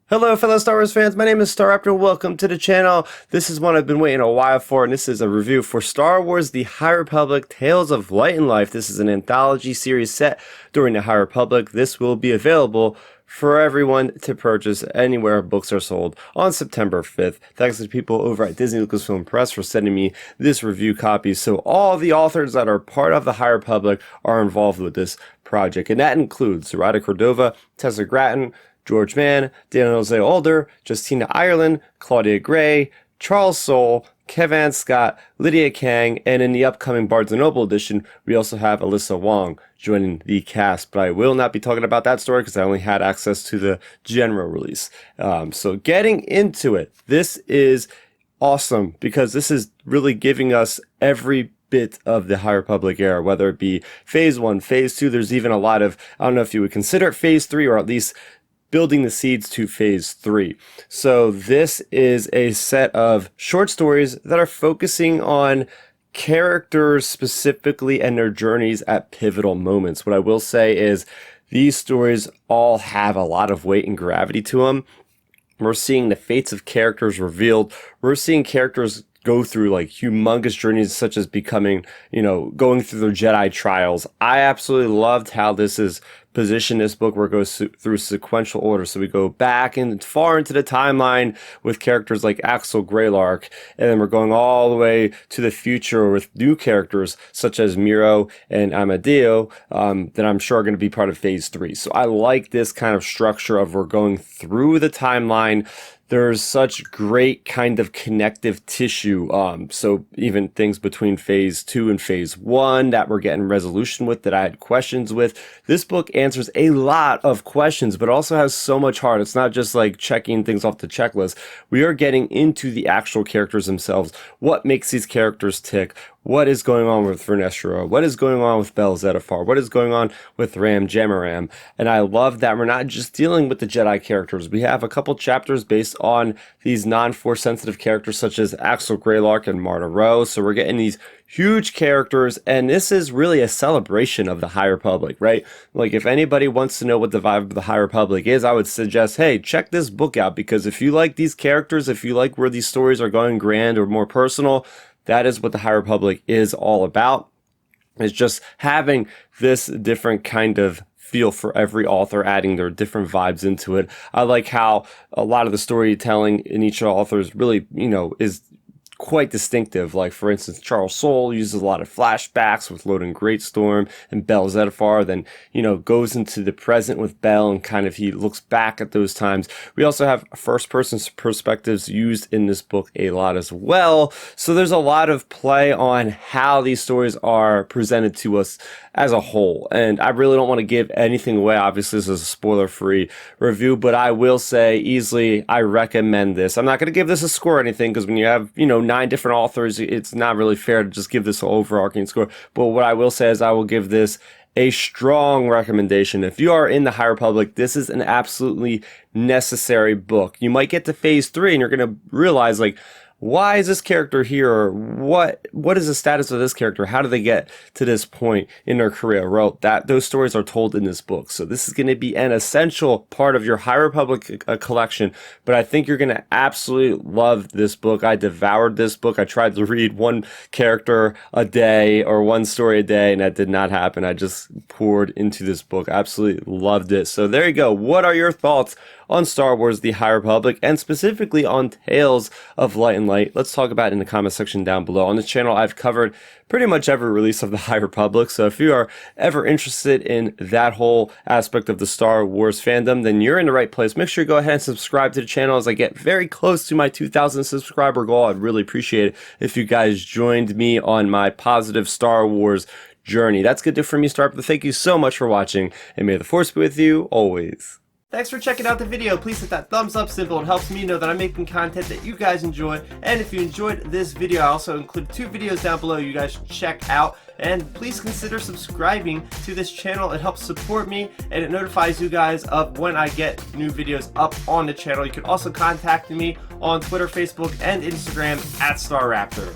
Hello fellow Star Wars fans, my name is Starrapter, welcome to the channel. This is one I've been waiting a while for, and this is a review for Star Wars The High Republic Tales of Light and Life. This is an anthology series set during the High Republic. This will be available for everyone to purchase anywhere books are sold on September 5th. Thanks to people over at Disney Lucasfilm Press for sending me this review copy. So all the authors that are part of the High Republic are involved with this project, and that includes Zoraida Cordova, Tessa Gratton, George Mann, Daniel Zay Older, Justina Ireland, Claudia Gray, Soule, Cavan Scott, Lydia Kang, and in the upcoming Barnes & Noble edition, we also have Alyssa Wong joining the cast, but I will not be talking about that story because I only had access to the general release. So getting into it, this is awesome because this is really giving us every bit of the High Republic era, whether it be Phase 1, Phase 2, there's even a lot of, I don't know if you would consider it Phase 3 or at least building the seeds to Phase 3. So this is a set of short stories that are focusing on characters specifically and their journeys at pivotal moments. What I will say is these stories all have a lot of weight and gravity to them. We're seeing the fates of characters revealed. We're seeing characters go through like humongous journeys such as becoming, going through their Jedi trials. I absolutely loved how this is positioned, this book where it goes through sequential order. So we go back and far into the timeline with characters like Axel Greylark, and then we're going all the way to the future with new characters such as Miro and Amadeo that I'm sure are going to be part of Phase 3. So I like this kind of structure of we're going through the timeline. There's such great kind of connective tissue. So even things between Phase 2 and Phase 1 that we're getting resolution with, that I had questions with. This book answers a lot of questions, but also has so much heart. It's not just like checking things off the checklist. We are getting into the actual characters themselves. What makes these characters tick? What is going on with Vernestra? What is going on with Bel Zettifar? What is going on with Ram Jamaram? And I love that we're not just dealing with the Jedi characters. We have a couple chapters based on these non-Force sensitive characters such as Axel Greylark and Marta Rowe. So we're getting these huge characters, and this is really a celebration of the High Republic, right? Like if anybody wants to know what the vibe of the High Republic is, I would suggest, hey, check this book out, because if you like these characters, if you like where these stories are going grand or more personal, that is what the High Republic is all about. It's just having this different kind of feel for every author, adding their different vibes into it. I like how a lot of the storytelling in each of the authors really, is quite distinctive. Like for instance, Soule uses a lot of flashbacks with Loden Greatstorm and Bel Zettifar, then goes into the present with Bel and kind of he looks back at those times. We also have first person perspectives used in this book a lot as well. So there's a lot of play on how these stories are presented to us as a whole. And I really don't want to give anything away. Obviously this is a spoiler free review, but I will say easily I recommend this. I'm not going to give this a score or anything, because when you have 9 different authors, it's not really fair to just give this an overarching score. But what I will say is I will give this a strong recommendation. If you are in the High Republic, this is an absolutely necessary book. You might get to Phase 3 and you're going to realize, like, why is this character here? Or what is the status of this character? How do they get to this point in their career? Well, those stories are told in this book. So this is going to be an essential part of your High Republic collection. But I think you're going to absolutely love this book. I devoured this book. I tried to read one character a day or one story a day, and that did not happen. I just poured into this book. Absolutely loved it. So there you go. What are your thoughts on Star Wars The High Republic, and specifically on Tales of Light and Light? Let's talk about it in the comment section down below. On this channel, I've covered pretty much every release of the High Republic, so if you are ever interested in that whole aspect of the Star Wars fandom, then you're in the right place. Make sure you go ahead and subscribe to the channel as I get very close to my 2,000 subscriber goal. I'd really appreciate it if you guys joined me on my positive Star Wars journey. That's good to do for me, Starrapter. Thank you so much for watching, and may the Force be with you always. Thanks for checking out the video. Please hit that thumbs up symbol. It helps me know that I'm making content that you guys enjoy. And if you enjoyed this video, I also included 2 videos down below you guys should check out. And please consider subscribing to this channel. It helps support me, and it notifies you guys of when I get new videos up on the channel. You can also contact me on Twitter, Facebook, and Instagram at Starrapter.